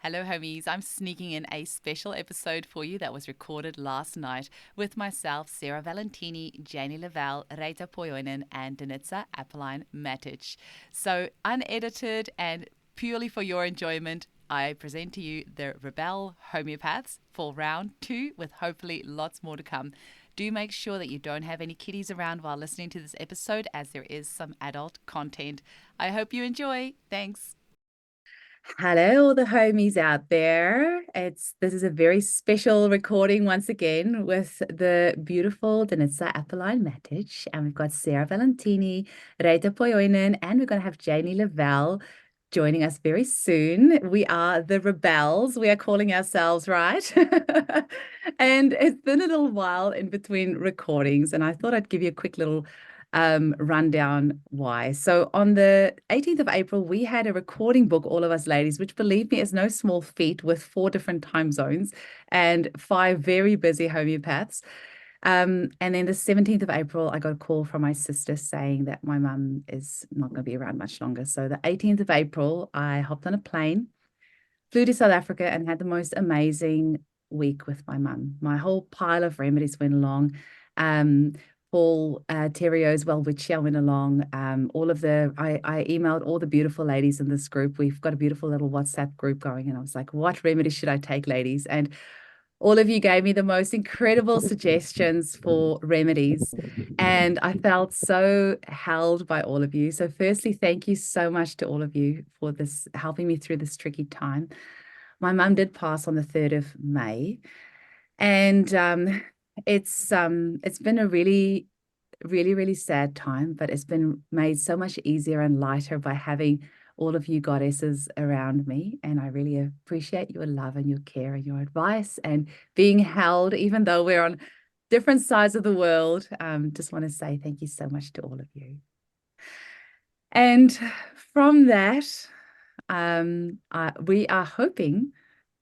Hello, homies. I'm sneaking in a special episode for you that was recorded last night with myself, Sarah Valentini, Janie Lavelle, Reita Poyoinen, and Denitsa Appeline Matic. So, unedited and purely for your enjoyment, I present to you the ReBELLE Homeopaths for round 2, with hopefully lots more to come. Do make sure that you don't have any kiddies around while listening to this episode, as there is some adult content. I hope you enjoy. Thanks. Hello, all the homies out there. This is a very special recording once again with the beautiful Denitsa Appeline Matic, and we've got Sarah Valentini, Reita Poyoinen, and we're going to have Janie Lavelle joining us very soon. We are the ReBELLES, we are calling ourselves, right? And it's been a little while in between recordings, and I thought I'd give you a quick little rundown why. So on the 18th of April, we had a recording book, all of us ladies, which believe me is no small feat, with 4 different time zones and 5 very busy homeopaths. And then the 17th of April, I got a call from my sister saying that my mum is not going to be around much longer. So the 18th of April, I hopped on a plane, flew to South Africa, and had the most amazing week with my mum. My whole pile of remedies went along. Paul Terrio's Wellwitchia went along. I emailed all the beautiful ladies in this group. We've got a beautiful little WhatsApp group going, and I was like, what remedy should I take, ladies? And all of you gave me the most incredible suggestions for remedies, and I felt so held by all of you. So firstly, thank you so much to all of you for this, helping me through this tricky time. My mum did pass on the 3rd of May, and it's been a really, really, really sad time, but it's been made so much easier and lighter by having all of you goddesses around me. And I really appreciate your love and your care and your advice and being held, even though we're on different sides of the world. Just want to say thank you so much to all of you. And from that, we are hoping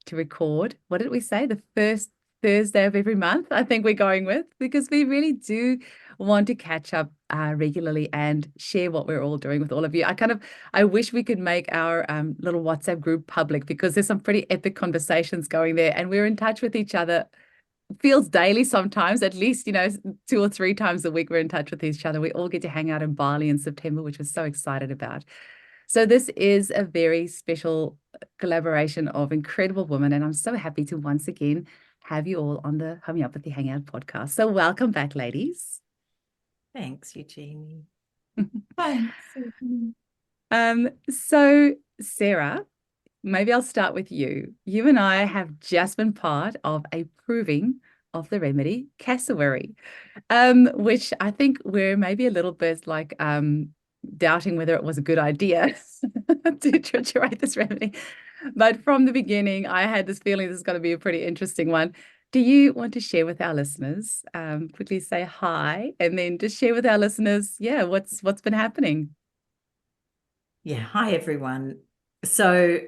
to record, what did we say? The first Thursday of every month, I think we're going with, because we really do want to catch up regularly and share what we're all doing with all of you. I wish we could make our little WhatsApp group public, because there's some pretty epic conversations going there, and we're in touch with each other. Feels daily sometimes, at least, 2 or 3 times a week we're in touch with each other. We all get to hang out in Bali in September, which we're so excited about. So this is a very special collaboration of incredible women, and I'm so happy to once again have you all on the Homeopathy Hangout podcast. So welcome back, ladies. Thanks, Eugenie. Thanks. So Sarah, maybe I'll start with you. You and I have just been part of a proving of the remedy cassowary, which I think we're maybe a little bit like doubting whether it was a good idea to triturate this remedy. But from the beginning, I had this feeling this is going to be a pretty interesting one. Do you want to share with our listeners, quickly say hi, and then just share with our listeners, what's been happening? Yeah, hi everyone. So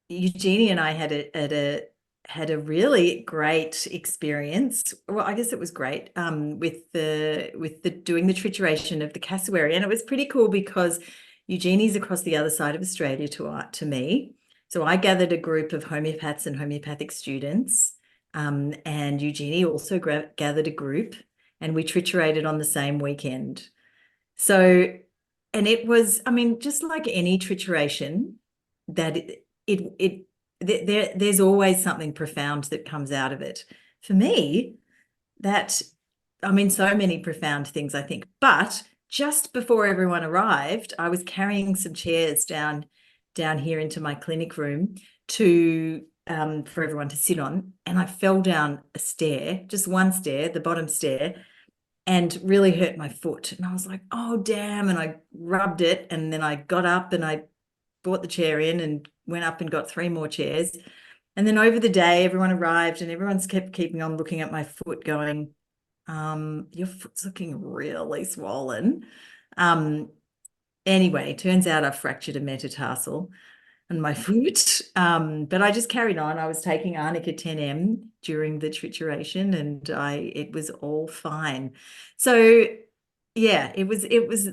Eugenie and I had a really great experience. Well, I guess it was great with the doing the trituration of the cassowary, and it was pretty cool because Eugenie's across the other side of Australia to me. So I gathered a group of homeopaths and homeopathic students, and Eugenie also gathered a group, and we triturated on the same weekend. So, and it was, I mean, just like any trituration, that there's always something profound that comes out of it. For me, so many profound things, I think. But just before everyone arrived, I was carrying some chairs down here into my clinic room for everyone to sit on, and I fell down a stair, just one stair, the bottom stair, and really hurt my foot. And I was like, oh, damn. And I rubbed it, and then I got up and I brought the chair in and went up and got 3 more chairs. And then over the day, everyone arrived and everyone's keeping on looking at my foot going, your foot's looking really swollen. Anyway, turns out I fractured a metatarsal on my foot. But I just carried on. I was taking Arnica 10M during the trituration, and it was all fine. So Yeah, it was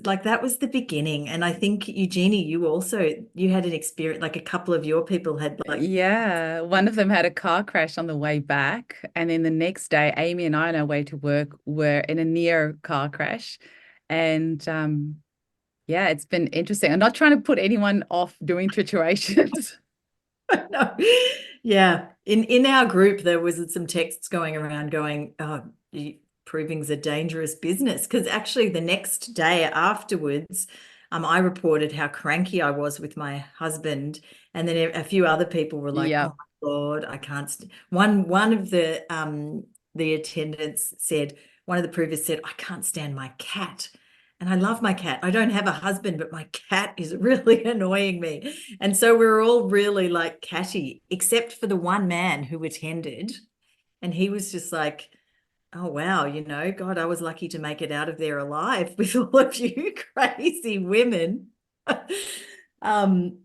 like that was the beginning. And I think Eugenie, you had an experience, like a couple of your people had like, Yeah, one of them had a car crash on the way back, and then the next day, Amy and I on our way to work were in a near car crash, and yeah, it's been interesting. I'm not trying to put anyone off doing triturations. no. Yeah. In our group, there was some texts going around going, oh, proving's a dangerous business. Because actually the next day afterwards, I reported how cranky I was with my husband. And then a few other people were like, Yeah, oh my God, I can't one of the attendants said, one of the provers said, I can't stand my cat. And I love my cat. I don't have a husband, but my cat is really annoying me. And so we were all really like catty, except for the one man who attended. And he was just like, oh, wow, God, I was lucky to make it out of there alive with all of you crazy women. um,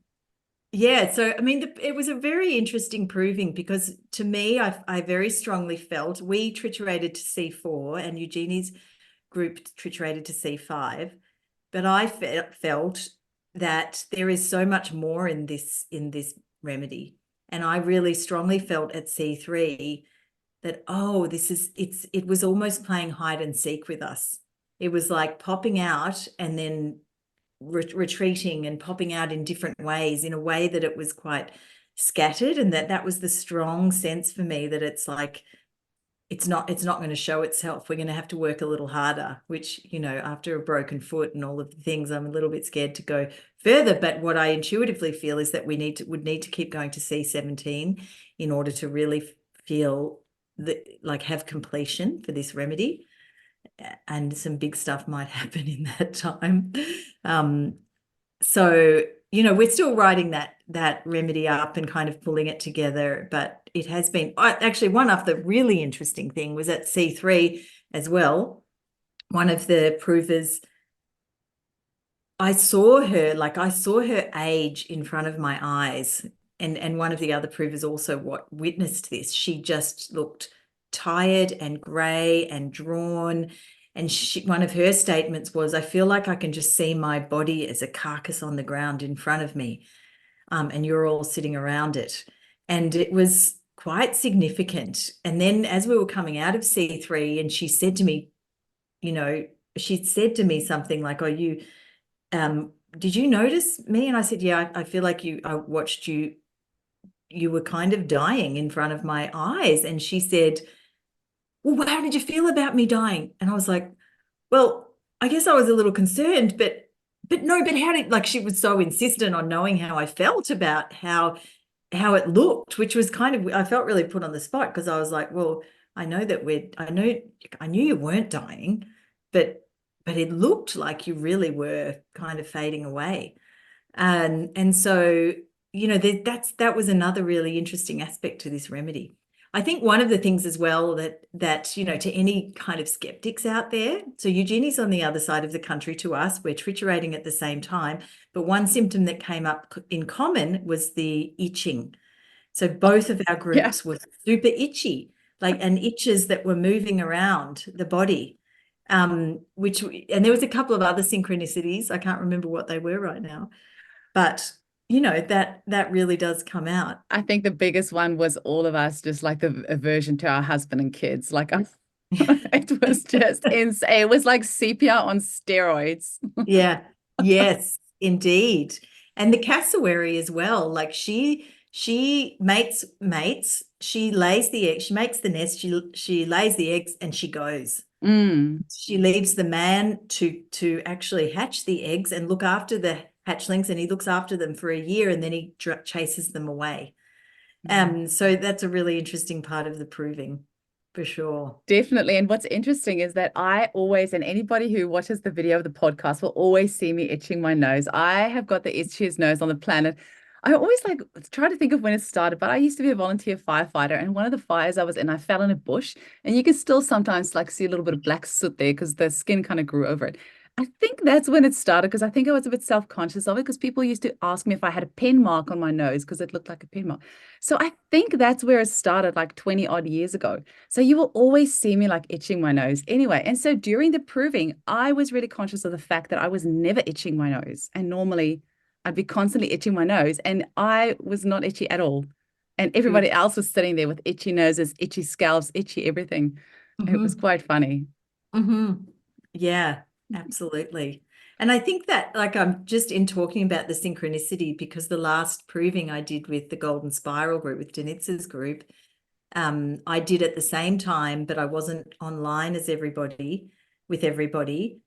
yeah, so I mean, it was a very interesting proving because to me, I very strongly felt we triturated to C4 and Eugenie's group triturated to C5. But I felt that there is so much more in this remedy. And I really strongly felt at C3 that, oh, it was almost playing hide and seek with us. It was like popping out and then retreating and popping out in different ways, in a way that it was quite scattered, and that was the strong sense for me that it's like it's not going to show itself. We're going to have to work a little harder, which, after a broken foot and all of the things, I'm a little bit scared to go further. But what I intuitively feel is that would need to keep going to C17 in order to really feel like have completion for this remedy. And some big stuff might happen in that time. So, we're still writing that remedy up and kind of pulling it together, but it has been actually one of the really interesting thing was at C3 as well. One of the provers, I saw her age in front of my eyes, and one of the other provers also witnessed this. She just looked tired and grey and drawn. And one of her statements was, I feel like I can just see my body as a carcass on the ground in front of me, and you're all sitting around it. And it was quite significant. And then as we were coming out of C3, and she said to me, something like, oh, did you notice me? And I said, yeah, I feel like I watched you were kind of dying in front of my eyes. And she said, well, how did you feel about me dying? And I was like, well, I guess I was a little concerned, but no, but how did, like, she was so insistent on knowing how I felt about how it looked, which was kind of, I felt really put on the spot because I was like, well, I knew you weren't dying, but it looked like you really were kind of fading away. And so, that was another really interesting aspect to this remedy. I think one of the things as well that to any kind of skeptics out there, so Eugenie's on the other side of the country to us, we're triturating at the same time, but one symptom that came up in common was the itching. So both of our yeah. groups were super itchy, and itches that were moving around the body. And there was a couple of other synchronicities. I can't remember what they were right now, but that really does come out. I think the biggest one was all of us just like the aversion to our husband and kids. Like it was just insane. It was like sepia on steroids. Yeah. Yes, indeed. And the cassowary as well. Like she mates, she lays the egg, she makes the nest, she lays the eggs and she goes. Mm. She leaves the man to actually hatch the eggs and look after the hatchlings, and he looks after them for a year and then he chases them away. So that's a really interesting part of the proving, for sure. Definitely. And what's interesting is that I always, and anybody who watches the video of the podcast will always see me itching my nose. I have got the itchiest nose on the planet. I always like try to think of when it started, but I used to be a volunteer firefighter, and one of the fires I was in, I fell in a bush, and you can still sometimes like see a little bit of black soot there because the skin kind of grew over it. I think that's when it started because I think I was a bit self-conscious of it because people used to ask me if I had a pen mark on my nose because it looked like a pen mark. So I think that's where it started like 20 odd years ago. So you will always see me like itching my nose anyway. And so during the proving, I was really conscious of the fact that I was never itching my nose. And normally I'd be constantly itching my nose and I was not itchy at all. And everybody Good. else was sitting there with itchy noses, itchy scalps, itchy everything. It was Mm-hmm. quite funny. Mm-hmm. Yeah, absolutely. And I think that, like, I'm just in talking about the synchronicity because the last proving I did with the Golden Spiral group, with Denitsa's group, I did at the same time, but I wasn't online as everybody, with everybody,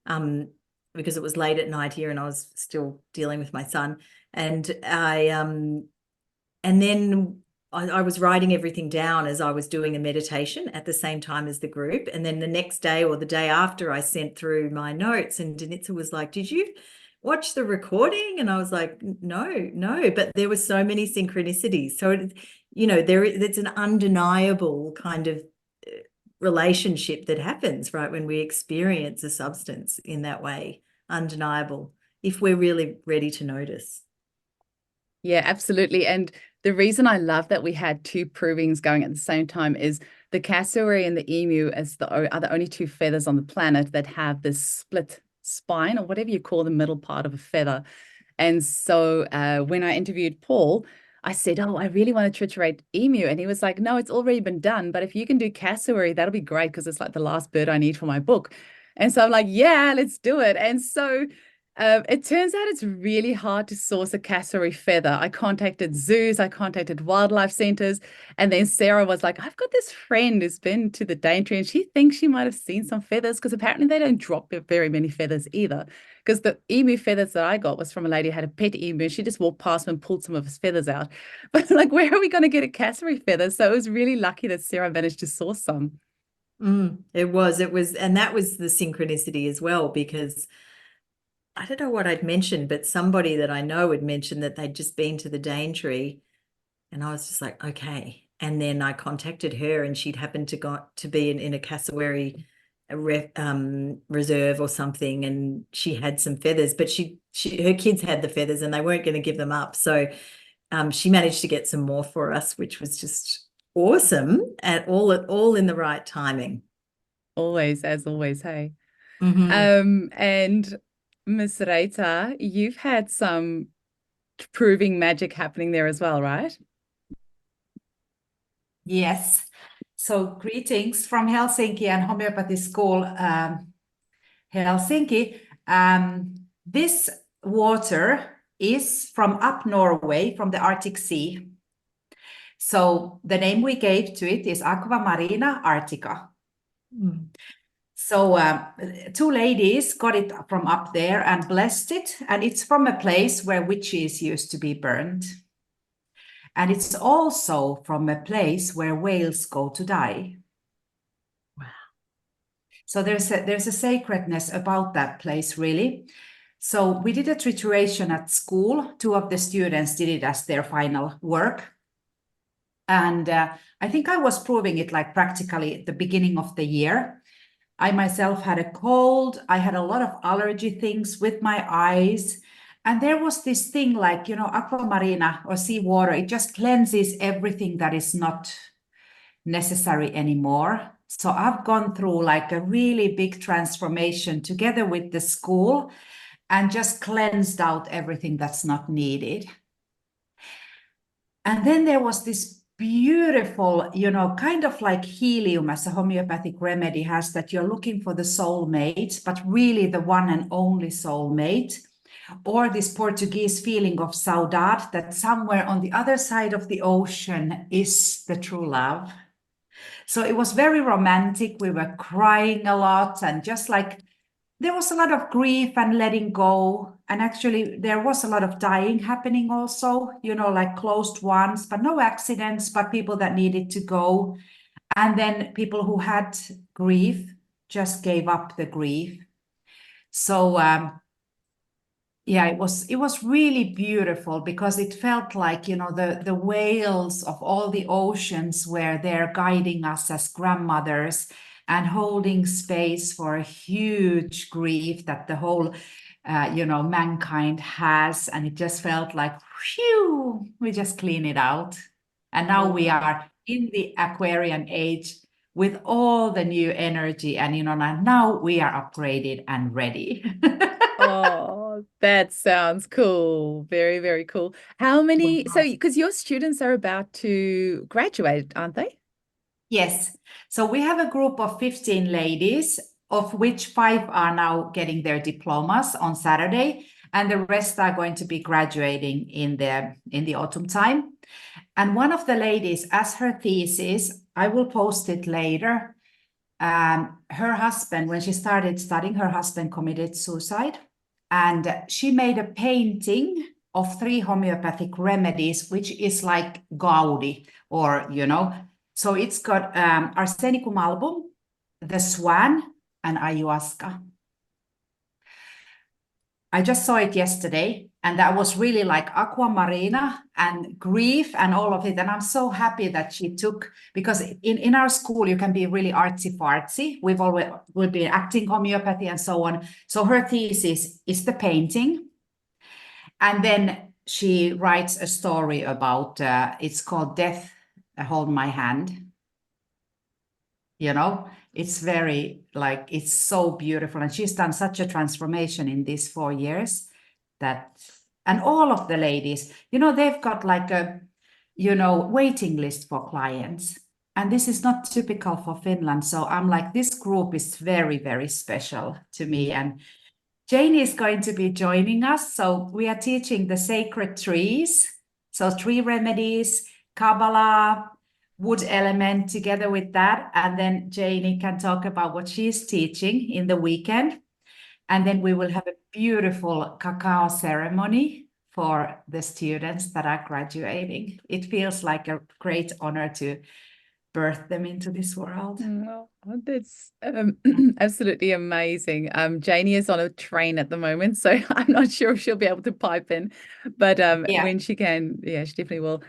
because it was late at night here and I was still dealing with my son. And and then I was writing everything down as I was doing a meditation at the same time as the group. And then the next day or the day after, I sent through my notes, and Denitsa was like, "Did you watch the recording?" And I was like, no. But there were so many synchronicities. So, it's an undeniable kind of relationship that happens, right, when we experience a substance in that way. Undeniable, if we're really ready to notice. Yeah, absolutely. And the reason I love that we had two provings going at the same time is the cassowary and the emu are the only two feathers on the planet that have this split spine or whatever you call the middle part of a feather. And so when I interviewed Paul, I said, "Oh, I really want to triturate emu." And he was like, "No, it's already been done. But if you can do cassowary, that'll be great because it's like the last bird I need for my book." And so I'm like, "Yeah, let's do it." And so it turns out it's really hard to source a cassowary feather. I contacted zoos, I contacted wildlife centers, and then Sarah was like, "I've got this friend who's been to the Daintree and she thinks she might have seen some feathers because apparently they don't drop very many feathers either." Because the emu feathers that I got was from a lady who had a pet emu. She just walked past him and pulled some of his feathers out. But like, where are we going to get a cassowary feather? So it was really lucky that Sarah managed to source some. It was, and that was the synchronicity as well, because I don't know what I'd mentioned, but somebody that I know had mentioned that they'd just been to the Daintree, and I was just like, okay. And then I contacted her, and she'd happened to got to be in a cassowary reserve or something, and she had some feathers, but her kids had the feathers, and they weren't going to give them up. So she managed to get some more for us, which was just awesome, at all in the right timing. Always, as always, hey. Mm-hmm. And Miss Reita, you've had some proving magic happening there as well, right? Yes. So greetings from Helsinki and Homeopathy School, Helsinki. This water is from up Norway, from the Arctic Sea. So the name we gave to it is Aqua Marina Arctica. So two ladies got it from up there and blessed it, and it's from a place where witches used to be burned. And it's also from a place where whales go to die. Wow. So there's a sacredness about that place, really. So we did a trituration at school. Two of the students did it as their final work. And I think I was proving it like practically at the beginning of the year. I myself had a cold. I had a lot of allergy things with my eyes. And there was this thing like, aquamarina or seawater, it just cleanses everything that is not necessary anymore. So I've gone through like a really big transformation together with the school and just cleansed out everything that's not needed. And then there was this beautiful, kind of like helium as a homeopathic remedy has, that you're looking for the soulmate, but really the one and only soulmate. Or this Portuguese feeling of saudade, that somewhere on the other side of the ocean is the true love. So it was very romantic. We were crying a lot, and just like there was a lot of grief and letting go. And actually, there was a lot of dying happening also, like closed ones, but no accidents, but people that needed to go. And then people who had grief just gave up the grief. So, yeah, it was really beautiful because it felt like, the whales of all the oceans were there guiding us as grandmothers and holding space for a huge grief that the whole, mankind has. And it just felt like, phew, we just clean it out. And now we are in the Aquarian age with all the new energy. And, now we are upgraded and ready. Oh, that sounds cool. Very, very cool. How many? So, because your students are about to graduate, aren't they? Yes. So we have a group of 15 ladies, of which 5 are now getting their diplomas on Saturday, and the rest are going to be graduating in the autumn time. And one of the ladies, as her thesis, I will post it later. Her husband, when she started studying, her husband committed suicide, and she made a painting of 3 homeopathic remedies, which is like Gaudi, or so it's got Arsenicum album, the swan, and ayahuasca. I just saw it yesterday, and that was really like aquamarina and grief and all of it. And I'm so happy that she took, because in our school, you can be really artsy-fartsy. We've been acting homeopathy and so on. So her thesis is the painting. And then she writes a story about, it's called Death, Hold My Hand. It's very it's so beautiful. And she's done such a transformation in these 4 years and all of the ladies, they've got like a, waiting list for clients. And this is not typical for Finland. So I'm like, this group is very, very special to me. And Janie is going to be joining us. So we are teaching the sacred trees. So tree remedies, Kabbalah, wood element together with that. And then Janie can talk about what she's teaching in the weekend. And then we will have a beautiful cacao ceremony for the students that are graduating. It feels like a great honor to birth them into this world. Oh, that's absolutely amazing. Janie is on a train at the moment, so I'm not sure if she'll be able to pipe in, but when she can, yeah, she definitely will.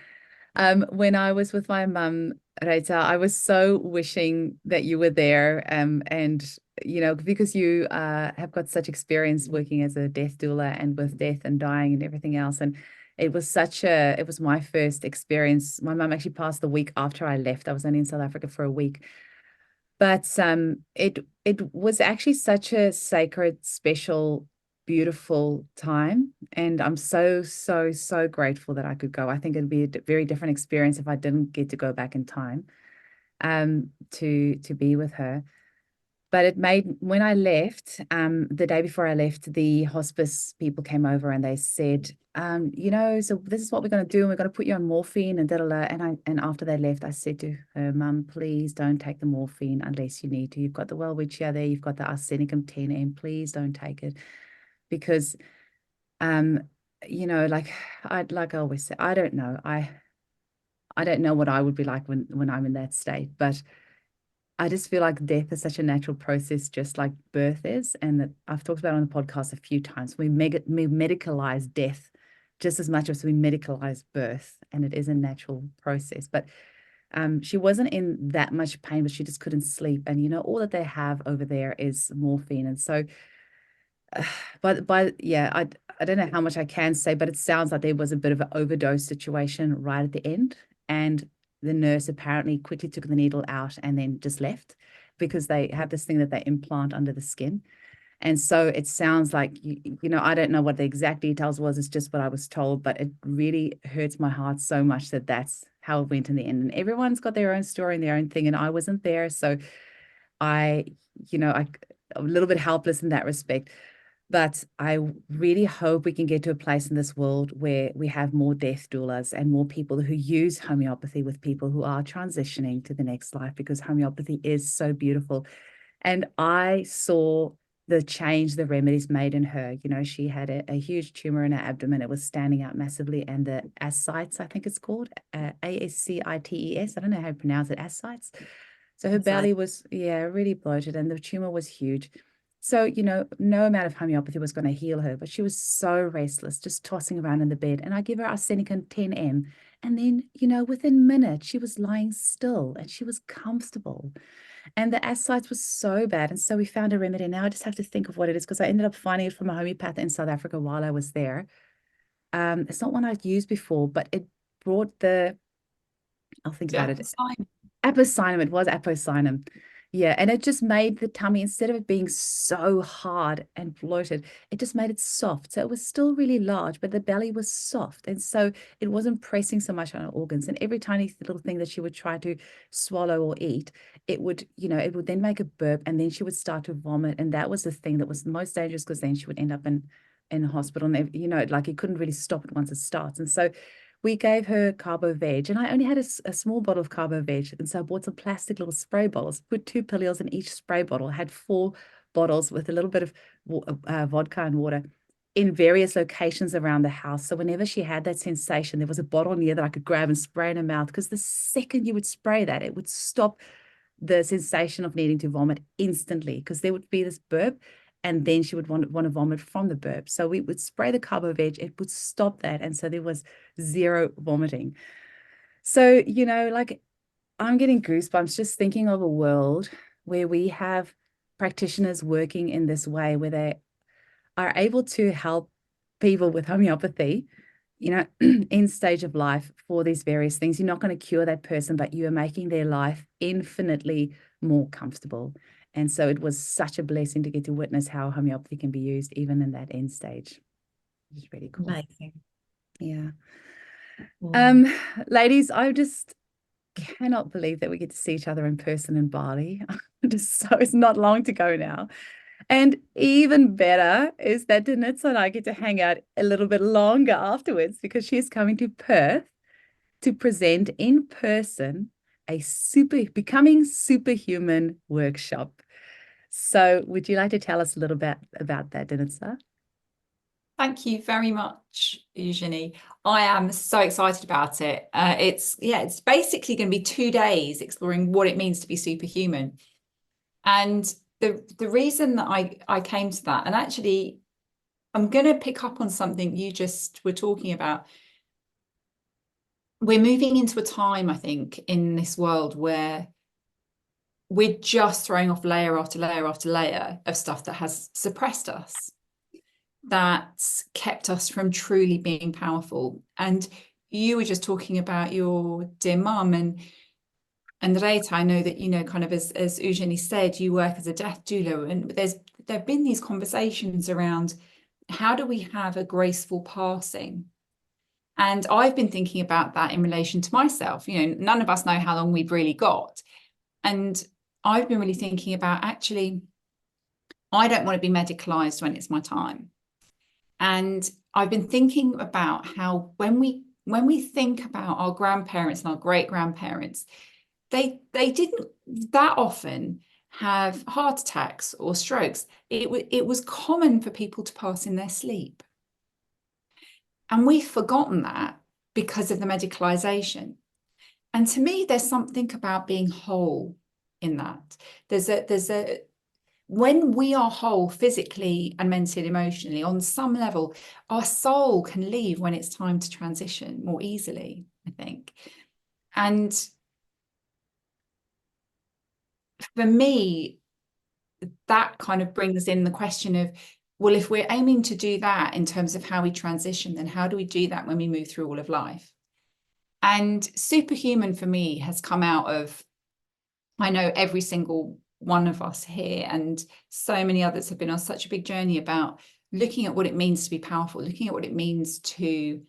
When I was with my mum, Reita, I was so wishing that you were there, and because you have got such experience working as a death doula and with death and dying and everything else, and it was my first experience. My mum actually passed the week after I left. I was only in South Africa for a week. But it was actually such a sacred, special, beautiful time. And I'm so, so, so grateful that I could go. I think it'd be a very different experience if I didn't get to go back in time to be with her. But it made, when I left, the day before I left, the hospice people came over and they said, so this is what we're going to do, and we're going to put you on morphine and da-da-da. And after they left, I said to her, Mum, please don't take the morphine unless you need to. You've got the Welwitschia there, you've got the Arsenicum 10M, please don't take it. Because, like I always say, I don't know. I don't know what I would be like when I'm in that state, but I just feel like death is such a natural process, just like birth is. And that I've talked about on the podcast a few times. We medicalize death just as much as we medicalize birth, and it is a natural process. But she wasn't in that much pain, but she just couldn't sleep. And, all that they have over there is morphine. And so, I don't know how much I can say, but it sounds like there was a bit of an overdose situation right at the end. And the nurse apparently quickly took the needle out and then just left, because they have this thing that they implant under the skin. And so it sounds like, I don't know what the exact details was. It's just what I was told, but it really hurts my heart so much that that's how it went in the end. And everyone's got their own story and their own thing. And I wasn't there. So I'm a little bit helpless in that respect. But I really hope we can get to a place in this world where we have more death doulas and more people who use homeopathy with people who are transitioning to the next life, because homeopathy is so beautiful. And I saw the change the remedies made in her. She had a huge tumor in her abdomen. It was standing out massively. And the ascites, I think it's called, ASCITES. I don't know how to pronounce it, ascites. So her belly was, really bloated, and the tumor was huge. So, no amount of homeopathy was going to heal her, but she was so restless, just tossing around in the bed. And I give her Arsenicum 10M. And then, within minutes, she was lying still and she was comfortable. And the ascites was so bad. And so we found a remedy. Now I just have to think of what it is, because I ended up finding it from a homeopath in South Africa while I was there. It's not one I'd used before, but it brought I'll think about it. Apocynum, it was apocynum. Yeah, and it just made the tummy, instead of it being so hard and bloated, it just made it soft. So it was still really large, but the belly was soft. And so it wasn't pressing so much on her organs. And every tiny little thing that she would try to swallow or eat, it would, it would then make a burp, and then she would start to vomit. And that was the thing that was the most dangerous, because then she would end up in hospital. And, like, you couldn't really stop it once it starts. And so we gave her carbo veg, and I only had a small bottle of carbo veg. And so I bought some plastic little spray bottles, put 2 pillules in each spray bottle, had 4 bottles with a little bit of vodka and water in various locations around the house. So whenever she had that sensation, there was a bottle near that I could grab and spray in her mouth, because the second you would spray that, it would stop the sensation of needing to vomit instantly, because there would be this burp, and then she would want to vomit from the burp. So we would spray the carbo veg, it would stop that. And so there was 0 vomiting. So, like, I'm getting goosebumps just thinking of a world where we have practitioners working in this way, where they are able to help people with homeopathy, in stage of life for these various things. You're not going to cure that person, but you are making their life infinitely more comfortable. And so it was such a blessing to get to witness how homeopathy can be used even in that end stage. It's really cool. Amazing. Yeah. Mm. Ladies, I just cannot believe that we get to see each other in person in Bali. It's not long to go now. And even better is that Danitza and I get to hang out a little bit longer afterwards, because she's coming to Perth to present in person a Becoming Superhuman workshop. So would you like to tell us a little bit about that, Danitza? Thank you very much, Eugenie. I am so excited about it. It's basically going to be 2 days exploring what it means to be superhuman. And the reason that I came to that, and actually I'm going to pick up on something you just were talking about. We're moving into a time, I think, in this world where we're just throwing off layer after layer after layer of stuff that has suppressed us, that's kept us from truly being powerful. And you were just talking about your dear mum, and Rita, I know that, kind of as Eugenie said, you work as a death doula, and there have been these conversations around how do we have a graceful passing. And I've been thinking about that in relation to myself. None of us know how long we've really got. And I've been really thinking about, actually, I don't want to be medicalized when it's my time. And I've been thinking about how when we think about our grandparents and our great-grandparents, they didn't that often have heart attacks or strokes. It was common for people to pass in their sleep. And we've forgotten that because of the medicalization. And to me, there's something about being whole in that. When we are whole physically and mentally, emotionally, on some level, our soul can leave when it's time to transition more easily, I think. And for me, that kind of brings in the question of, well, if we're aiming to do that in terms of how we transition, then how do we do that when we move through all of life? And superhuman for me has come out of, I know every single one of us here and so many others have been on such a big journey about looking at what it means to be powerful, looking at what it means to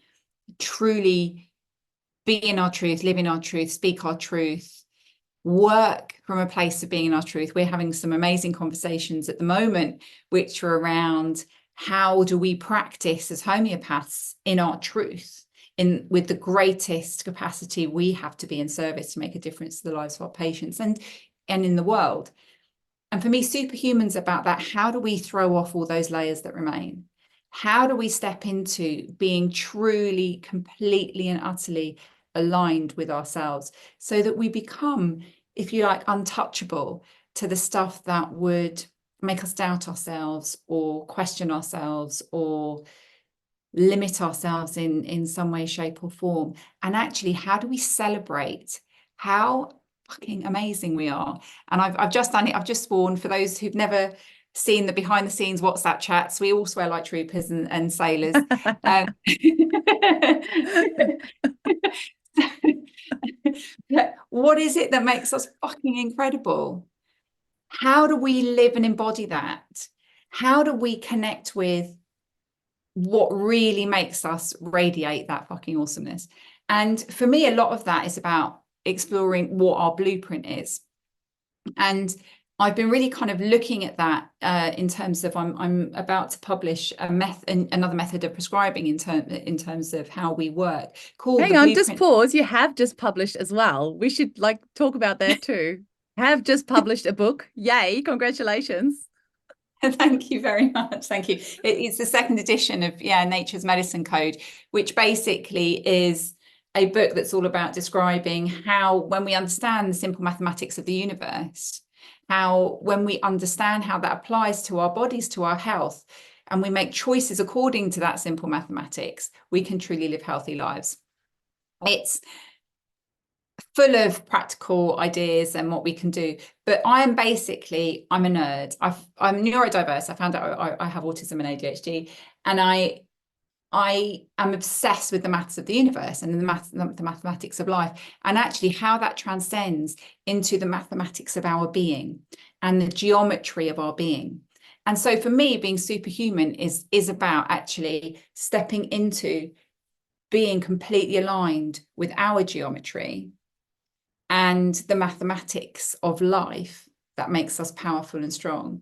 truly be in our truth, live in our truth, speak our truth, work from a place of being in our truth. We're having some amazing conversations at the moment, which are around how do we practice as homeopaths in our truth, with the greatest capacity we have to be in service to make a difference to the lives of our patients and in the world. And for me, superhuman's about that. How do we throw off all those layers that remain? How do we step into being truly, completely and utterly aligned with ourselves so that we become, if you like, untouchable to the stuff that would make us doubt ourselves or question ourselves or limit ourselves in some way, shape or form? And actually, how do we celebrate how fucking amazing we are. And I've just done it. I've just sworn, for those who've never seen the behind the scenes WhatsApp chats, we all swear like troopers and sailors. What is it that makes us fucking incredible? How do we live and embody that? How do we connect with what really makes us radiate that fucking awesomeness? And for me, a lot of that is about exploring what our blueprint is. And I've been really kind of looking at that in terms of I'm about to publish another method of prescribing in terms of how we work, called Hang the on, just Blueprint. pause. You have just published as well. We should like talk about that too. Have just published a book. Yay, congratulations. Thank you very much. Thank you. It's the second edition of Nature's Medicine Code, which basically is a book that's all about describing how, when we understand the simple mathematics of the universe, how when we understand how that applies to our bodies, to our health, and we make choices according to that simple mathematics, we can truly live healthy lives. It's full of practical ideas and what we can do. But I'm a nerd. I'm neurodiverse. I found out I have autism and ADHD, and I am obsessed with the maths of the universe and the mathematics of life, and actually how that transcends into the mathematics of our being and the geometry of our being. And so for me, being superhuman is about actually stepping into being completely aligned with our geometry and the mathematics of life that makes us powerful and strong.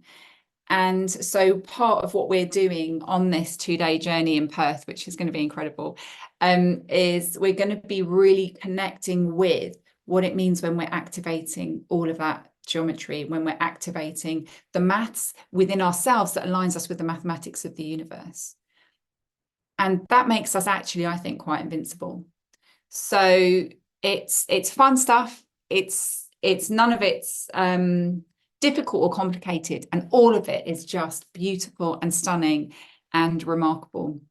And so part of what we're doing on this 2-day journey in Perth, which is going to be incredible, is we're going to be really connecting with what it means when we're activating all of that geometry, when we're activating the maths within ourselves that aligns us with the mathematics of the universe. And that makes us actually, I think, quite invincible. So it's fun stuff. It's none of it's difficult or complicated, and all of it is just beautiful and stunning and remarkable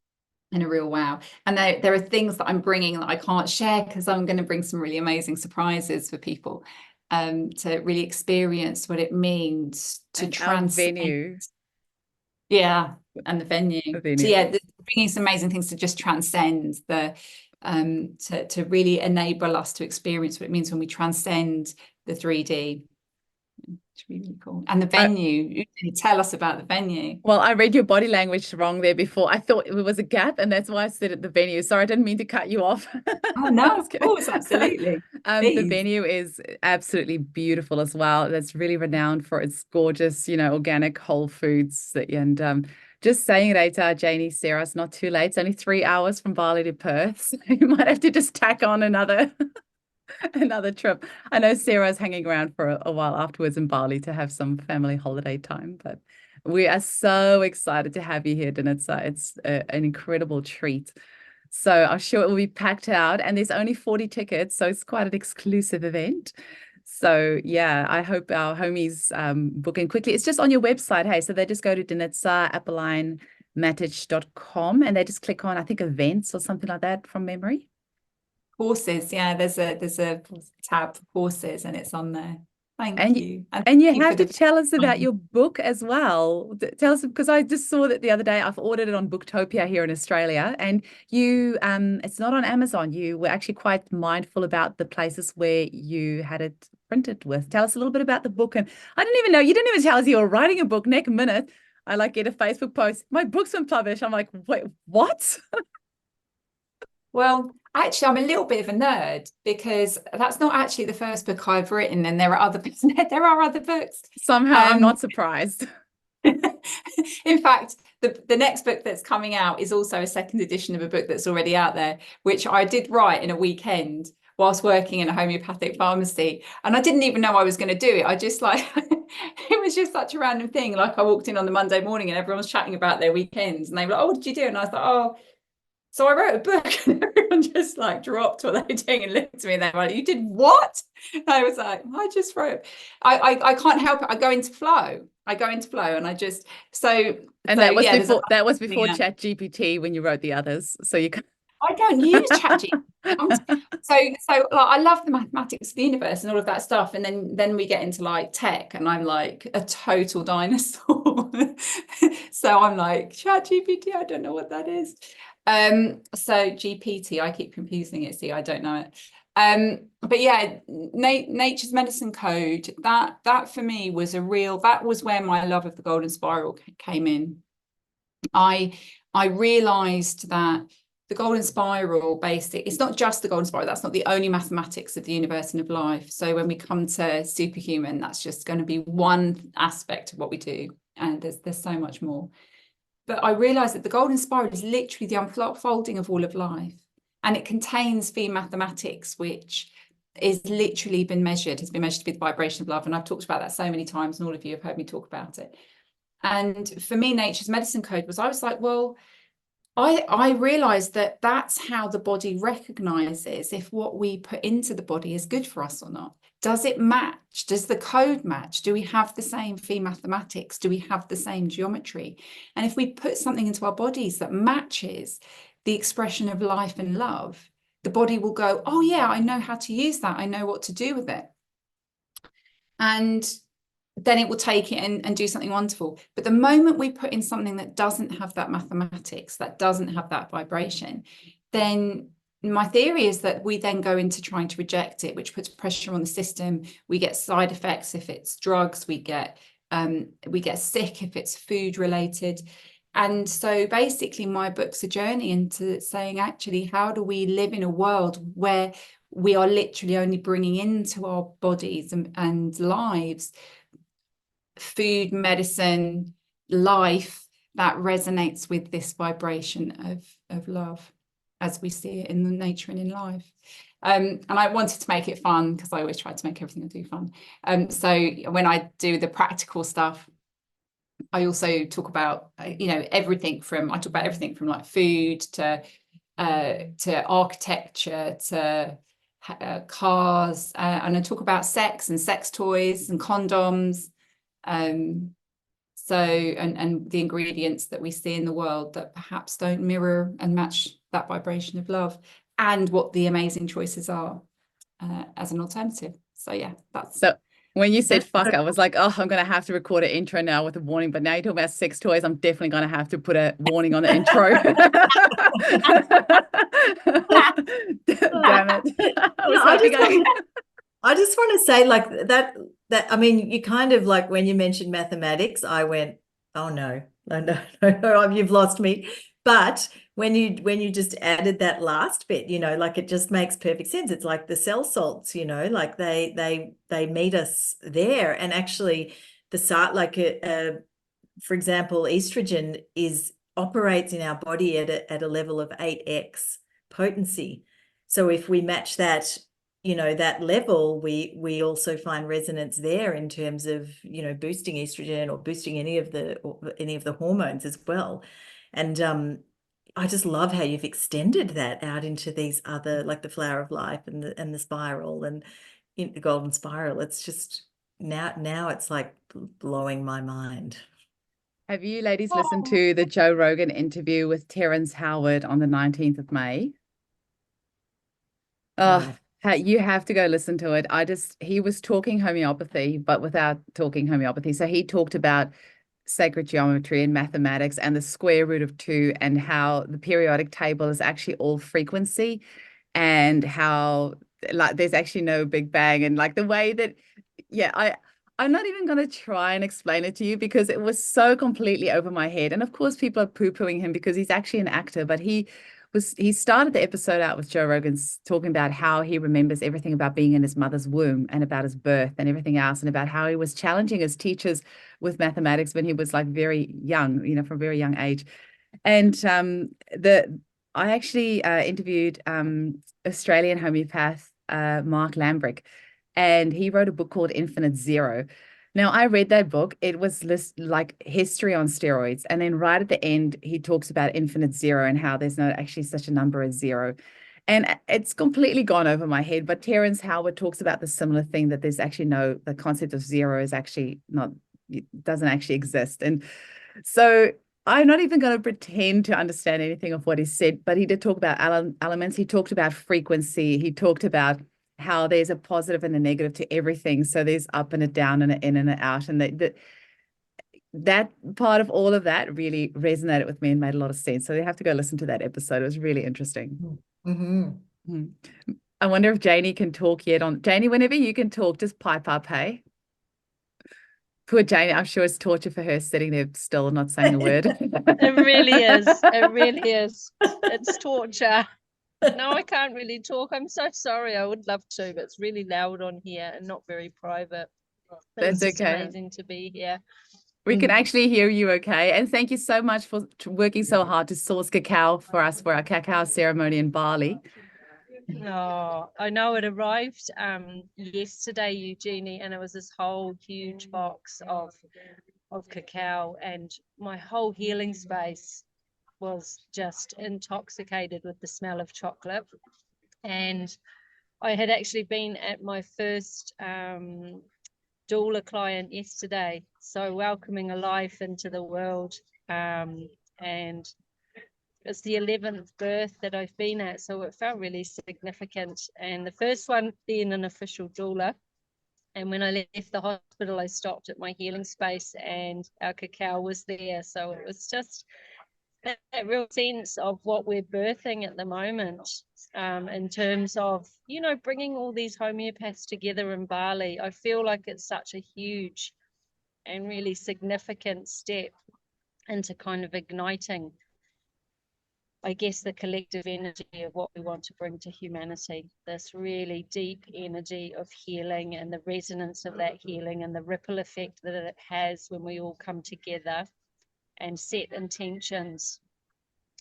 and a real wow. And there are things that I'm bringing that I can't share because I'm going to bring some really amazing surprises for people to really experience what it means to transcend. Venue. Yeah, and the venue. So yeah, bringing some amazing things to just transcend the to really enable us to experience what it means when we transcend the 3D. It's really cool. And the venue, you tell us about the venue. Well, I read your body language wrong there before. I thought it was a gap, and that's why I said at the venue. Sorry, I didn't mean to cut you off. Oh, no, of course, absolutely. The venue is absolutely beautiful as well. That's really renowned for its gorgeous, organic whole foods. And just saying it, Janie, Sarah, it's not too late. It's only 3 hours from Bali to Perth. So you might have to just tack on another trip. I know Sarah's hanging around for a while afterwards in Bali to have some family holiday time, but we are so excited to have you here, Denitsa. It's an incredible treat. So I'm sure it will be packed out, and there's only 40 tickets, so it's quite an exclusive event. So yeah, I hope our homies book in quickly. It's just on your website, hey, so they just go to denitsaappeline.com and they just click on, I think, events or something like that from memory. Courses, yeah, there's a tab for courses and it's on there. Thank you. And you have to tell us about your book as well. Tell us, because I just saw that the other day. I've ordered it on Booktopia here in Australia, and you it's not on Amazon. You were actually quite mindful about the places where you had it printed with. Tell us a little bit about the book. And I didn't even know, you didn't even tell us you were writing a book. Next minute I get a Facebook post, my book's been published. I'm like, wait, what? Well, actually, I'm a little bit of a nerd because that's not actually the first book I've written, and there are other books. Somehow I'm not surprised. In fact, the next book that's coming out is also a second edition of a book that's already out there, which I did write in a weekend whilst working in a homeopathic pharmacy. And I didn't even know I was going to do it. I just it was just such a random thing. Like, I walked in on the Monday morning and everyone was chatting about their weekends, and they were like, oh, what did you do? And I was like, oh, so I wrote a book. And everyone just dropped what they were doing and looked at me, and they were like, you did what? And I was like, I just wrote. I can't help it. I go into flow, and I just that was before ChatGPT when you wrote the others. So you can. I don't use ChatGPT. So like, I love the mathematics of the universe and all of that stuff, and then we get into like tech, and I'm like a total dinosaur. So I'm like, ChatGPT, I don't know what that is. So GPT, I keep confusing it. See, I don't know it. But yeah, Nature's Medicine Code, that for me was that was where my love of the golden spiral came in. I realized that the golden spiral it's not just the golden spiral, that's not the only mathematics of the universe and of life. So when we come to superhuman, that's just going to be one aspect of what we do, and there's so much more. But I realized that the golden spiral is literally the unfolding of all of life, and it contains the mathematics, which is literally has been measured with the vibration of love. And I've talked about that so many times, and all of you have heard me talk about it. And for me, Nature's Medicine Code I was like, well, I realized that that's how the body recognizes if what we put into the body is good for us or not. Does it match? Does the code match? Do we have the same phi mathematics? Do we have the same geometry? And if we put something into our bodies that matches the expression of life and love, the body will go, oh yeah, I know how to use that. I know what to do with it. And then it will take it and do something wonderful. But the moment we put in something that doesn't have that mathematics, that doesn't have that vibration, then my theory is that we then go into trying to reject it, which puts pressure on the system. We get side effects if it's drugs, we get sick if it's food related. And so basically my book's a journey into saying, actually, how do we live in a world where we are literally only bringing into our bodies and lives food, medicine, life that resonates with this vibration of love as we see it in the nature and in life. And I wanted to make it fun because I always try to make everything I do fun. So when I do the practical stuff, I also talk about I talk about everything from like food to architecture to cars, and I talk about sex and sex toys and condoms. And the ingredients that we see in the world that perhaps don't mirror and match that vibration of love, and what the amazing choices are as an alternative. So yeah, that's so when you said fuck, I was like, oh, I'm gonna have to record an intro now with a warning. But now you're talking about sex toys, I'm definitely gonna have to put a warning on the intro. Damn it. I just want to say like that I mean, you kind of like when you mentioned mathematics, I went, oh no, you've lost me. But when you just added that last bit, like it just makes perfect sense. It's like the cell salts, like they meet us there. And actually for example, estrogen operates in our body at a level of 8x potency. So if we match that, that level, we also find resonance there in terms of, boosting estrogen or boosting any of the hormones as well. And I just love how you've extended that out into these other, like the flower of life and the spiral and the golden spiral. It's just now it's like blowing my mind. Have you ladies listened to the Joe Rogan interview with Terrence Howard on the 19th of May? Oh, you have to go listen to it. He was talking homeopathy, but without talking homeopathy. So he talked about sacred geometry and mathematics and the square root of 2 and how the periodic table is actually all frequency and how like there's actually no Big Bang, and like the way that, I'm not even going to try and explain it to you because it was so completely over my head. And of course, people are poo-pooing him because he's actually an actor, but he started the episode out with Joe Rogan's talking about how he remembers everything about being in his mother's womb and about his birth and everything else, and about how he was challenging his teachers with mathematics when he was like very young, from a very young age. And I actually interviewed Australian homeopath Mark Lambrick, and he wrote a book called Infinite Zero. Now, I read that book. It was like history on steroids. And then right at the end, he talks about infinite zero and how there's not actually such a number as zero. And it's completely gone over my head. But Terrence Howard talks about the similar thing, that there's actually the concept of zero is actually not, it doesn't actually exist. And so I'm not even going to pretend to understand anything of what he said, but he did talk about elements. He talked about frequency. He talked about how there's a positive and a negative to everything. So there's up and a down and an in and an out. And that part of all of that really resonated with me and made a lot of sense. So you have to go listen to that episode. It was really interesting. Mm-hmm. I wonder if Janie can talk yet on Janie, whenever you can talk, just pipe up, hey? Poor Janie, I'm sure it's torture for her sitting there still, not saying a word. It really is. It really is. It's torture. No, I can't really talk. I'm so sorry. I would love to, but it's really loud on here and not very private. But That's it's just okay. amazing to be here. We can actually hear you okay. And thank you so much for working so hard to source cacao for us for our cacao ceremony in Bali. Oh, I know it arrived yesterday, Eugenie, and it was this whole huge box of cacao, and my whole healing space was just intoxicated with the smell of chocolate. And I had actually been at my first doula client yesterday, so welcoming a life into the world, and it's the 11th birth that I've been at, so it felt really significant. And the first one being an official doula. And when I left the hospital, I stopped at my healing space and our cacao was there. So it was just that real sense of what we're birthing at the moment, in terms of, you know, bringing all these homeopaths together in Bali. I feel like it's such a huge and really significant step into kind of igniting, I guess, the collective energy of what we want to bring to humanity, this really deep energy of healing and the resonance of that healing and the ripple effect that it has when we all come together and set intentions.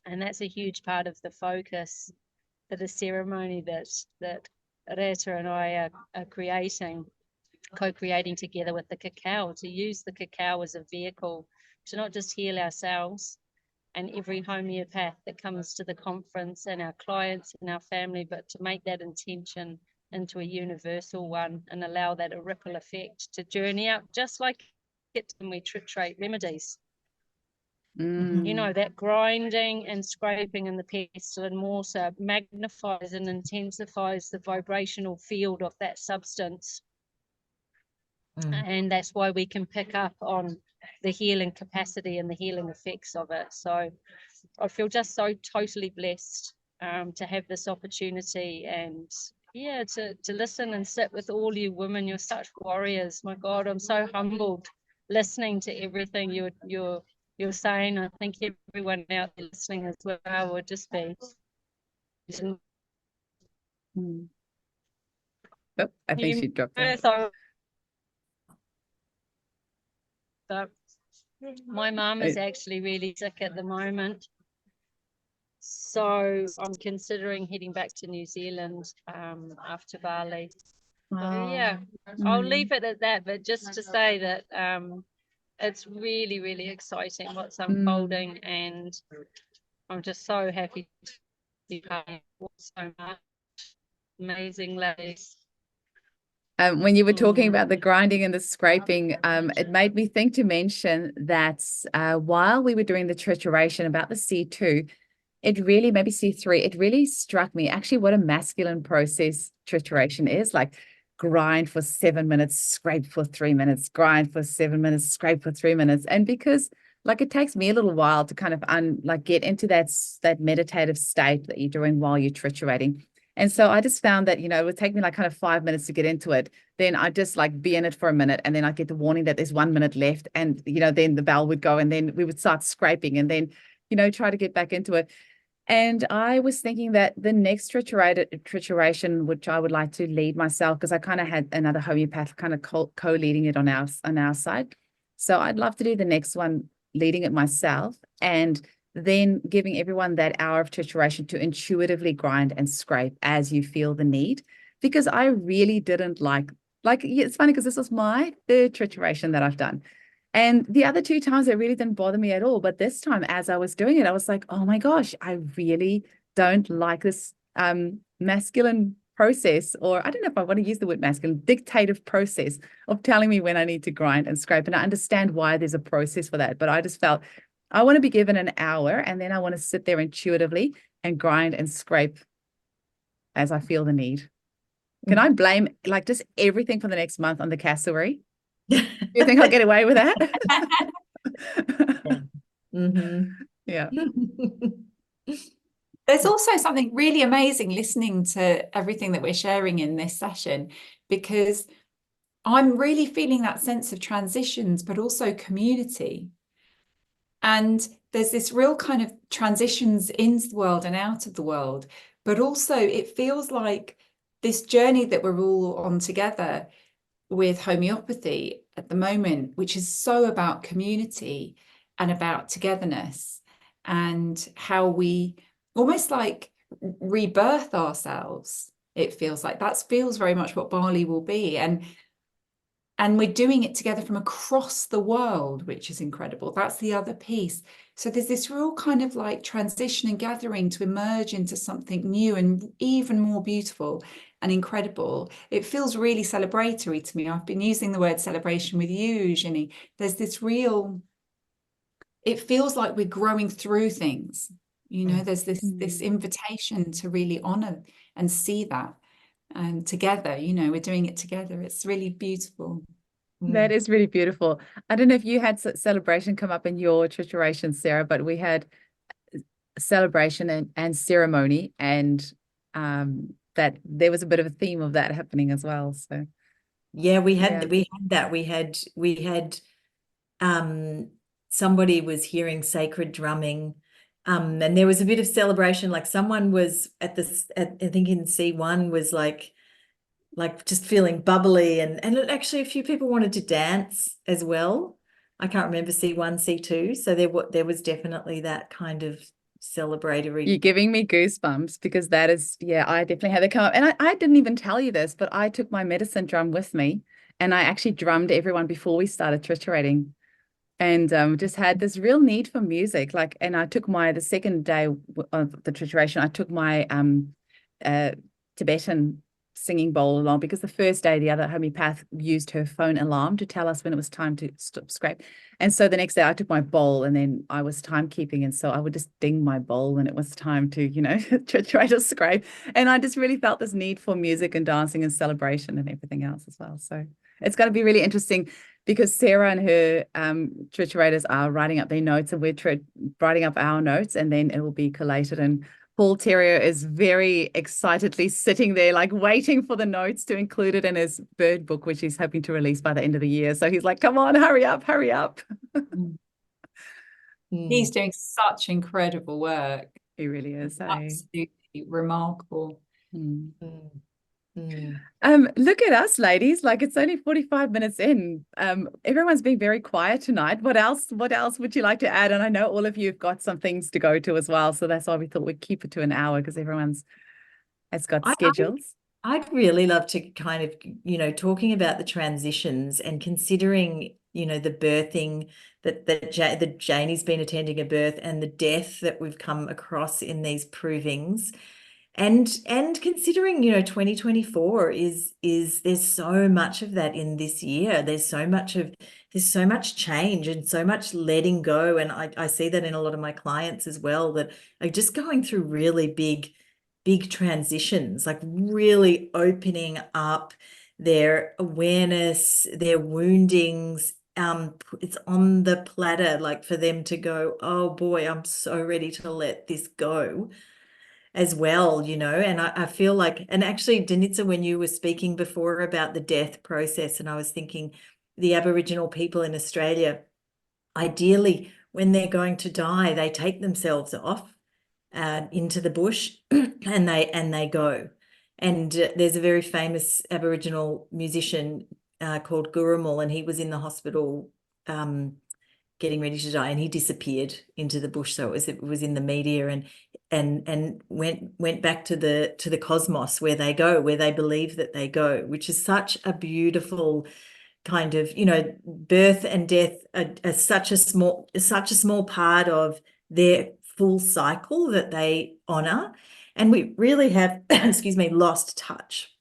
And that's a huge part of the focus for the ceremony that Reta and I are creating, co-creating together with the cacao, to use the cacao as a vehicle to not just heal ourselves and every homeopath that comes to the conference and our clients and our family, but to make that intention into a universal one and allow that a ripple effect to journey out, just like it when we titrate remedies. You know, that grinding and scraping in the pestle and mortar magnifies and intensifies the vibrational field of that substance. And that's why we can pick up on the healing capacity and the healing effects of it. So I feel just so totally blessed to have this opportunity, and yeah, to listen and sit with all you women. You're such warriors. My God, I'm so humbled listening to everything you're saying. I think everyone out there listening as well would just be. Oh, I think she dropped out. But my mum is actually really sick at the moment, so I'm considering heading back to New Zealand after Bali. So yeah, I'll leave it at that, but just to say that it's really, really exciting what's unfolding, and I'm just so happy to be part of so much. Amazing ladies. When you were talking about the grinding and the scraping, it made me think to mention that while we were doing the trituration about the C2, it really, maybe C3, it really struck me actually what a masculine process trituration is. Like grind for 7 minutes, scrape for 3 minutes, grind for 7 minutes, scrape for 3 minutes. And because like it takes me a little while to kind of get into that meditative state that you're doing while you're triturating. And so I just found that, you know, it would take me like kind of 5 minutes to get into it. Then I just like be in it for a minute, and then I get the warning that there's 1 minute left, and, you know, then the bell would go, and then we would start scraping, and then, you know, try to get back into it. And I was thinking that the next trituration, which I would like to lead myself, because I kind of had another homeopath kind of co-leading it on our side. So I'd love to do the next one, leading it myself, and then giving everyone that hour of trituration to intuitively grind and scrape as you feel the need. Because I really didn't like it's funny because this was my third trituration that I've done. And the other 2 times it really didn't bother me at all. But this time, as I was doing it, I was like, oh my gosh, I really don't like this masculine process, or I don't know if I want to use the word masculine, dictative process of telling me when I need to grind and scrape. And I understand why there's a process for that. But I just felt I want to be given an hour, and then I want to sit there intuitively and grind and scrape as I feel the need. Can I blame like just everything for the next month on the cassowary? Do you think I'll get away with that? Yeah. Mm-hmm. Yeah. There's also something really amazing listening to everything that we're sharing in this session, because I'm really feeling that sense of transitions, but also community. And there's this real kind of transitions into the world and out of the world, but also it feels like this journey that we're all on together with homeopathy at the moment, which is so about community and about togetherness and how we almost like rebirth ourselves. It feels like that feels very much what Bali will be. And we're doing it together from across the world, which is incredible. That's the other piece. So there's this real kind of like transition and gathering to emerge into something new and even more beautiful and incredible. It feels really celebratory to me. I've been using the word celebration with you, Eugenie. There's this real, it feels like we're growing through things. You know, there's this invitation to really honor and see that. And together, you know, we're doing it together. It's really beautiful. That is really beautiful. I don't know if you had celebration come up in your trituration, Sarah, but we had celebration and ceremony, and that there was a bit of a theme of that happening as well. So yeah, we had that. We had somebody was hearing sacred drumming. And there was a bit of celebration, like someone was I think in C1 was like just feeling bubbly, and actually a few people wanted to dance as well. I can't remember C1, C2. So there was definitely that kind of celebratory. You're giving me goosebumps, because that is, yeah, I definitely had to come up. And I didn't even tell you this, but I took my medicine drum with me, and I actually drummed everyone before we started triturating. And just had this real need for music. Like, and I took the second day of the trituration, I took my Tibetan singing bowl along, because the first day the other homeopath used her phone alarm to tell us when it was time to stop scrape. And so the next day I took my bowl, and then I was timekeeping, and so I would just ding my bowl when it was time to, you know, try to scrape. And I just really felt this need for music and dancing and celebration and everything else as well. So it's going to be really interesting, because Sarah and her triturators are writing up their notes, and we're writing up our notes, and then it will be collated. And Paul Terrier is very excitedly sitting there, like waiting for the notes to include it in his bird book, which he's hoping to release by the end of the year. So he's like, come on, hurry up, hurry up. He's doing such incredible work. He really is. Absolutely remarkable. Look at us, ladies. Like, it's only 45 minutes in. Everyone's being very quiet tonight. What else would you like to add? And I know all of you have got some things to go to as well, so that's why we thought we'd keep it to an hour, because everyone's has got schedules. I'd really love to kind of, you know, talking about the transitions and considering, you know, the birthing that Janie's been attending a birth, and the death that we've come across in these provings. And considering, you know, 2024 is there's so much of that in this year. There's so much change and so much letting go. And I see that in a lot of my clients as well, that are just going through really big transitions, like really opening up their awareness, their woundings. It's on the platter, like for them to go, oh boy, I'm so ready to let this go as well, you know. And I feel like, and actually, Danitza, when you were speaking before about the death process, and I was thinking the Aboriginal people in Australia, ideally, when they're going to die, they take themselves off into the bush and they go. And there's a very famous Aboriginal musician called Gurumul, and he was in the hospital getting ready to die, and he disappeared into the bush. So it was in the media, and went back to the cosmos, where they go, where they believe that they go, which is such a beautiful kind of, you know, birth and death are such a small part of their full cycle that they honor. And we really have, excuse me, lost touch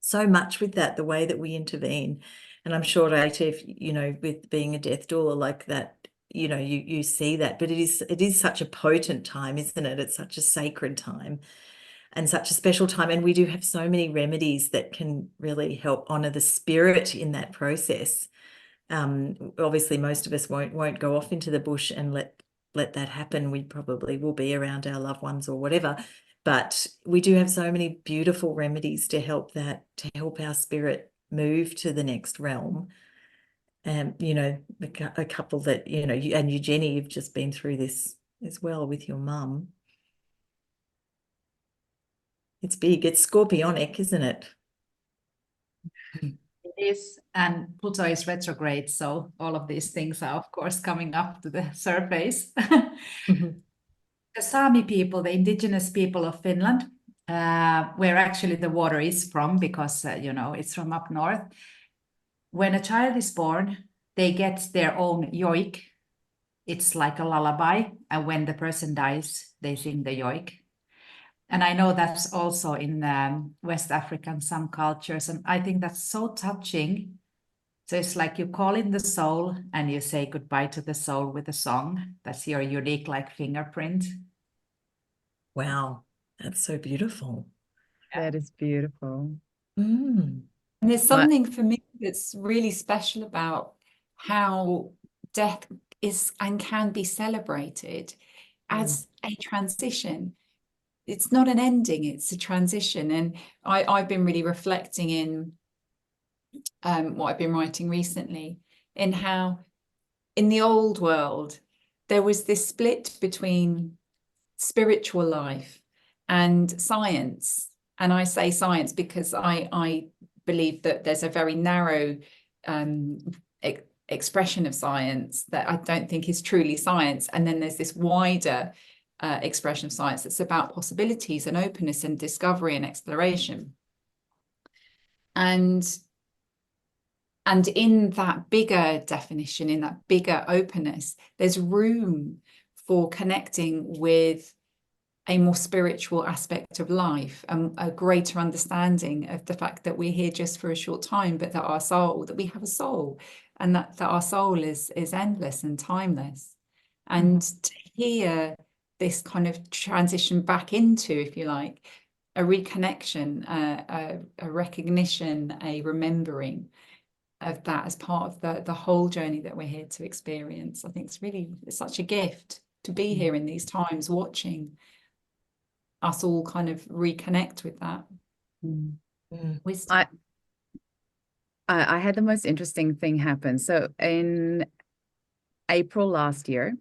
so much with that, the way that we intervene. And I'm sure, Rita, if, you know, with being a death doula, like that, you know, you see that, but it is such a potent time, isn't it? It's such a sacred time and such a special time. And we do have so many remedies that can really help honor the spirit in that process. Obviously most of us won't go off into the bush and let that happen. We probably will be around our loved ones or whatever, but we do have so many beautiful remedies to help our spirit move to the next realm. You know, a couple that, you know, you and Eugenie, you've just been through this as well with your mum. It's big. It's scorpionic, isn't it? It is, and Pluto is retrograde, so all of these things are, of course, coming up to the surface. Mhm. The Sami people, the indigenous people of Finland, where actually the water is from, because you know, it's from up north. When a child is born, they get their own yoik. It's like a lullaby, and when the person dies, they sing the yoik. And I know that's also in West Africa and some cultures, and I think that's so touching. So it's like you call in the soul and you say goodbye to the soul with a song. That's your unique like fingerprint. Wow, that's so beautiful. That is beautiful. Mm. And there's Well, something for me that's really special about how death is and can be celebrated as a transition. It's not an ending, it's a transition. And I've been really reflecting in what I've been writing recently, in how in the old world, there was this split between spiritual life and science. And I say science because I believe that there's a very narrow expression of science that I don't think is truly science. And then there's this wider expression of science that's about possibilities and openness and discovery and exploration. And in that bigger definition, in that bigger openness, there's room for connecting with a more spiritual aspect of life and a greater understanding of the fact that we're here just for a short time, but that we have a soul, and that our soul is endless and timeless. And to hear this kind of transition back into, if you like, a reconnection, a recognition, a remembering of that as part of the whole journey that we're here to experience. I think it's such a gift to be here in these times, watching us all kind of reconnect with that wisdom. I had the most interesting thing happen. So in April last year,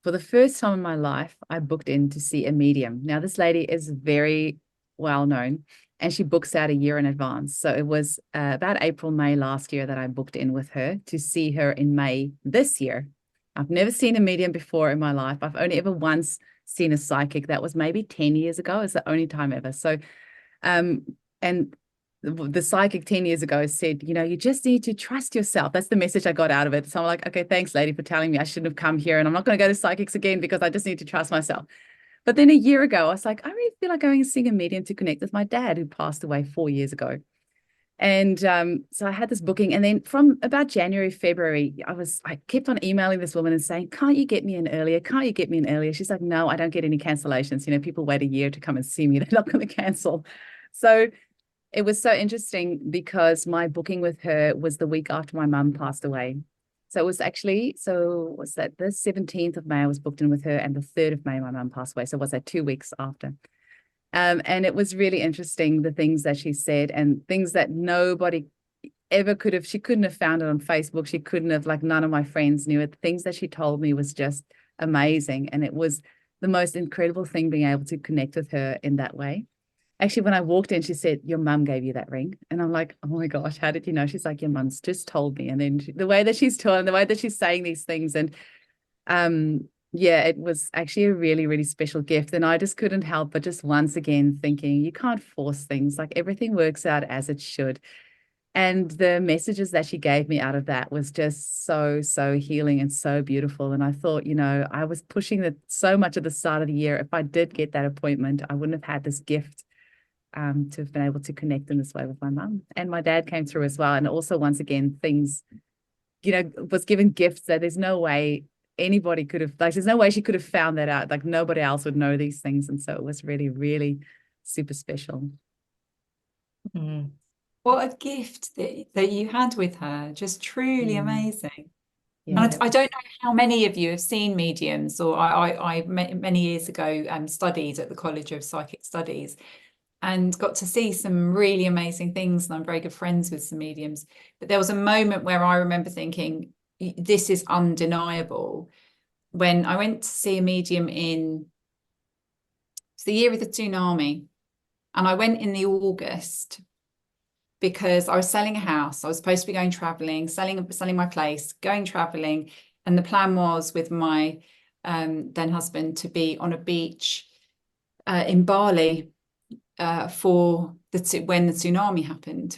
for the first time in my life, I booked in to see a medium. Now, this lady is very well known, and she books out a year in advance. So it was about April, May last year that I booked in with her to see her in May this year. I've never seen a medium before in my life. I've only ever once seen a psychic. That was maybe 10 years ago. It's the only time ever. So, and the psychic 10 years ago said, you know, you just need to trust yourself. That's the message I got out of it. So I'm like, okay, thanks, lady, for telling me I shouldn't have come here. And I'm not going to go to psychics again because I just need to trust myself. But then a year ago, I was like, I really feel like going and seeing a medium to connect with my dad, who passed away 4 years ago. And so I had this booking. And then from about January, February, I kept on emailing this woman and saying, can't you get me in earlier? Can't you get me in earlier? She's like, no, I don't get any cancellations. You know, people wait a year to come and see me. They're not going to cancel. So it was so interesting because my booking with her was the week after my mum passed away. So it was actually, was that the 17th of May I was booked in with her, and the 3rd of May my mum passed away. So was that 2 weeks after? And it was really interesting, the things that she said and things that nobody ever could have. She couldn't have found it on Facebook. She couldn't have, like, none of my friends knew it. The things that she told me was just amazing. And it was the most incredible thing being able to connect with her in that way. Actually, when I walked in, she said, your mum gave you that ring. And I'm like, oh my gosh, how did you know? She's like, your mum's just told me. And then the way that she's told, the way that she's saying these things. And yeah, it was actually a really, really special gift. And I just couldn't help but just once again thinking, you can't force things. Like, everything works out as it should. And the messages that she gave me out of that was just so, so healing and so beautiful. And I thought, you know, I was pushing it so much at the start of the year. If I did get that appointment, I wouldn't have had this gift to have been able to connect in this way with my mum. And my dad came through as well. And also, once again, things, you know, was given gifts that there's no way anybody could have, like, there's no way she could have found that out. Like, nobody else would know these things. And so it was really, really super special. Mm. What a gift that you had with her. Just truly amazing. Yeah. And I don't know how many of you have seen mediums, or I many years ago studied at the College of Psychic Studies and got to see some really amazing things. And I'm very good friends with some mediums. But there was a moment where I remember thinking, this is undeniable. When I went to see a medium it's the year of the tsunami. And I went in the August because I was selling a house. I was supposed to be going traveling, selling my place, going traveling. And the plan was with my then husband to be on a beach in Bali for when the tsunami happened.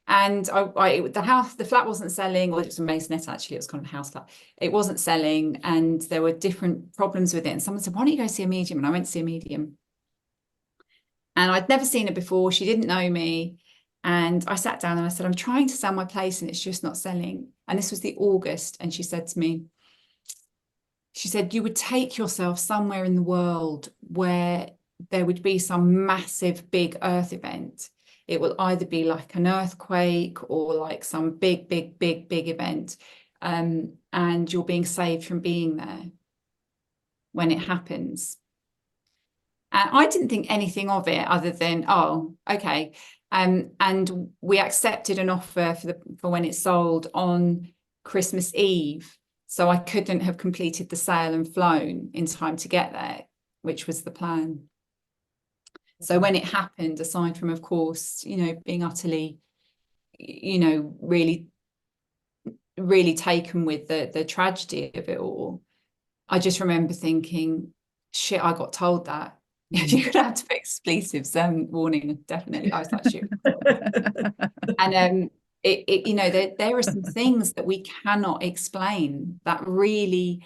And the flat wasn't selling. Well, it was a masonette, actually. It was kind of a house flat. It wasn't selling, and there were different problems with it. And someone said, why don't you go see a medium? And I went to see a medium. And I'd never seen her before. She didn't know me. And I sat down and I said, I'm trying to sell my place and it's just not selling. And this was the August. And she said to me, you would take yourself somewhere in the world where there would be some massive big earth event. It will either be like an earthquake or like some big event. And you're being saved from being there when it happens. And I didn't think anything of it other than, oh, okay. And we accepted an offer for when it sold on Christmas Eve. So I couldn't have completed the sale and flown in time to get there, which was the plan. So when it happened, aside from, of course, being utterly, really, really taken with the tragedy of it all, I just remember thinking, shit, I got told that. You're gonna have to put expletives, warning, definitely. I was like, shoot. And there are some things that we cannot explain that really,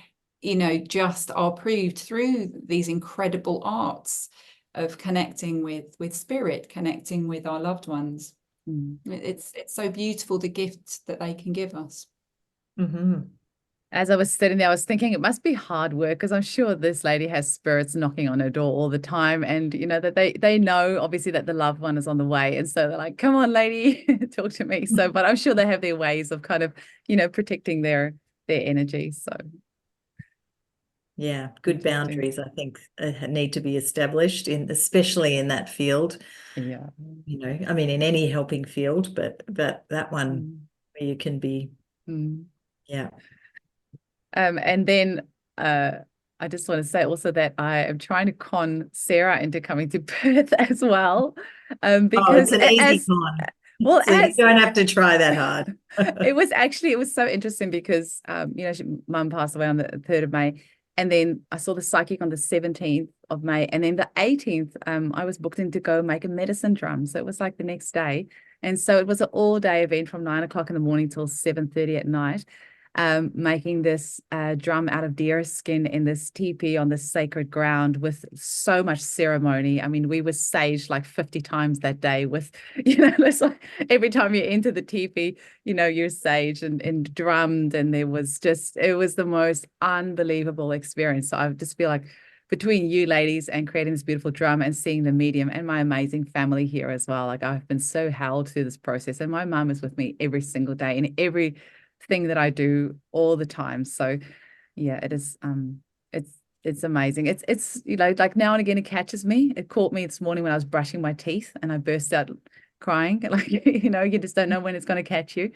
just are proved through these incredible arts of connecting with spirit, connecting with our loved ones. It's so beautiful, the gift that they can give us. Mm-hmm. As I was sitting there, I was thinking it must be hard work, because I'm sure this lady has spirits knocking on her door all the time. And, that they know, obviously, that the loved one is on the way. And so they're like, come on, lady, talk to me. So, but I'm sure they have their ways of kind of, protecting their energy. So. Yeah, good boundaries, I think, need to be established, especially in that field. Yeah. I mean, in any helping field, but that one where you can be, yeah. And then I just want to say also that I am trying to con Sarah into coming to Perth as well. Because it's an easy con. Well, so you don't have to try that hard. It was so interesting because Mum passed away on the 3rd of May. And then I saw the psychic on the 17th of May. And then the 18th, I was booked in to go make a medicine drum. So it was like the next day. And so it was an all-day event from 9 o'clock in the morning till 7:30 at night. Making this drum out of deer skin in this teepee on this sacred ground with so much ceremony. I mean, we were saged like 50 times that day with, it's like every time you enter the teepee, you're saged and drummed. And it was the most unbelievable experience. So I just feel like between you ladies and creating this beautiful drum and seeing the medium and my amazing family here as well, like I've been so held through this process. And my mum is with me every single day in every thing that I do all the time. So yeah, it is it's amazing. It's like now and again it catches me. It caught me this morning when I was brushing my teeth and I burst out crying. Like you just don't know when it's going to catch you.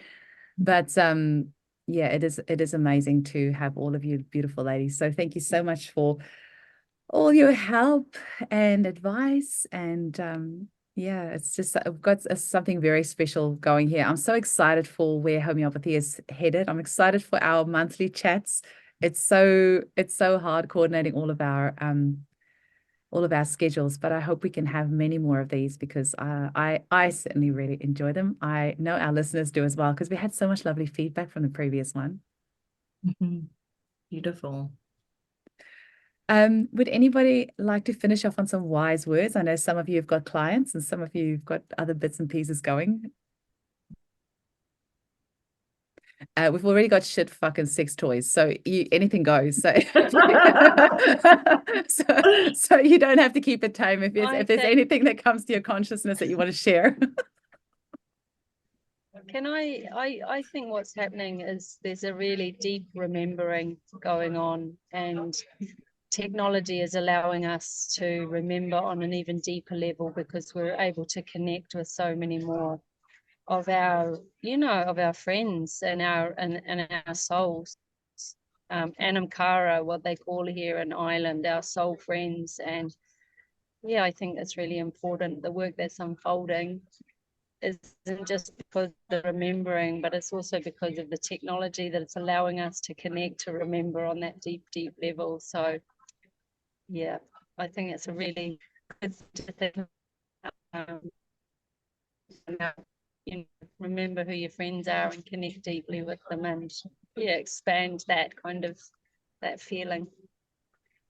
But yeah, it is amazing to have all of you beautiful ladies. So thank you so much for all your help and advice. And yeah, it's just I've got something very special going here. I'm so excited for where homeopathy is headed. I'm excited for our monthly chats. It's so hard coordinating all of our schedules, but I hope we can have many more of these because I certainly really enjoy them. I know our listeners do as well because we had so much lovely feedback from the previous one. Beautiful. Would anybody like to finish off on some wise words? I know some of you have got clients and some of you have got other bits and pieces going. We've already got shit fucking sex toys, so anything goes. So, so you don't have to keep it tame if I there's think- anything that comes to your consciousness that you want to share. Can I think what's happening is there's a really deep remembering going on, and technology is allowing us to remember on an even deeper level because we're able to connect with so many more of our, of our friends and our souls. Anamkara, what they call here in Ireland, our soul friends. And yeah, I think it's really important. The work that's unfolding isn't just because of the remembering, but it's also because of the technology that it's allowing us to connect, to remember on that deep, deep level. So yeah, I think it's a really good thing to think about, remember who your friends are and connect deeply with them, and expand that kind of that feeling.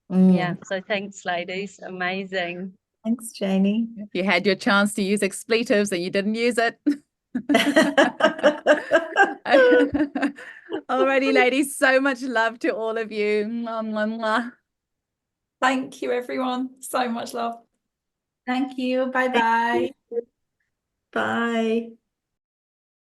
Yeah, so thanks ladies, amazing. Thanks, Janie. You had your chance to use expletives and you didn't use it. Alrighty, ladies, so much love to all of you. Mwah, mwah, mwah. Thank you, everyone. So much love. Thank you. Bye-bye. Bye.